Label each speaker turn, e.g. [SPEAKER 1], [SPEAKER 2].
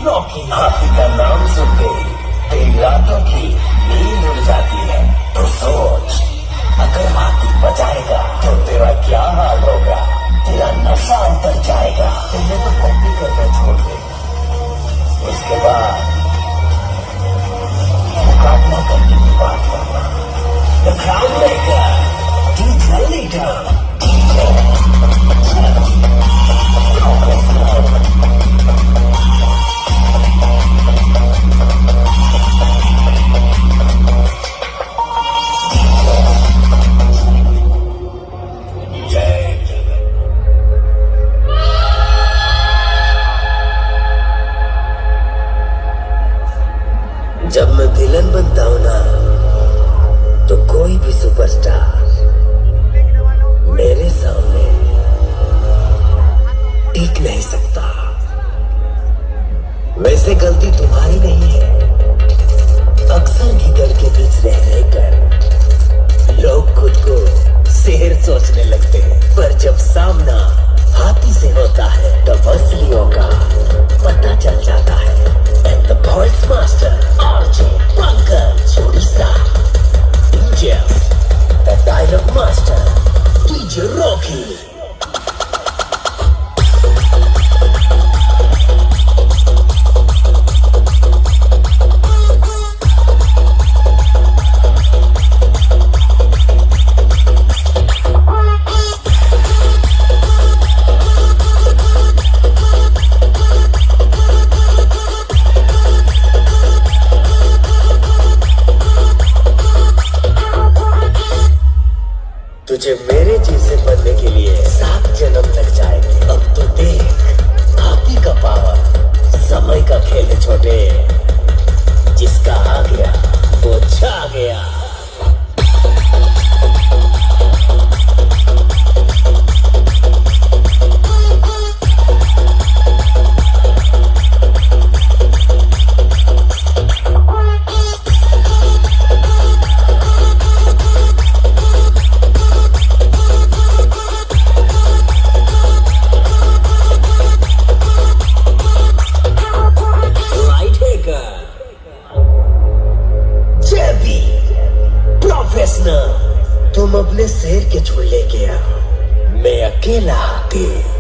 [SPEAKER 1] Rocky. हाथी का नाम सुनते ही तेरी रातों की नींद उड़ जाती है। तो सोच, अगर हाथी बचाएगा तो तेरा क्या हाल होगा। तेरा नशा उतर जाएगा। तुमने तो कॉपी करना छोड़ दे। उसके बाद मुकाबला करने की बात करना। The crown maker, teacher leader, जब मैं विलन बनता हूं ना, तो कोई भी सुपरस्टार मेरे सामने टिक नहीं सकता। वैसे गलती तुम्हारी नहीं है। अक्सर गिदड़ के बीच रह रहकर लोग खुद को शेर सोचने लगते हैं, पर जब सामना हाथी से होता है तब असलियों का पता चल जाता है। And the voice master, RJ Pankaj Odisha, DJ, the dialogue master, DJ Rocky. तुझे मेरे जैसे बनने के लिए 7 जन्म लग जाएंगे। अब तो देख, हाथी का पावर समय का खेल है छोटे। जिसका आ गया वो छा गया। तुम अपने शेर के झूले लेके आओ, मैं अकेला हाथी।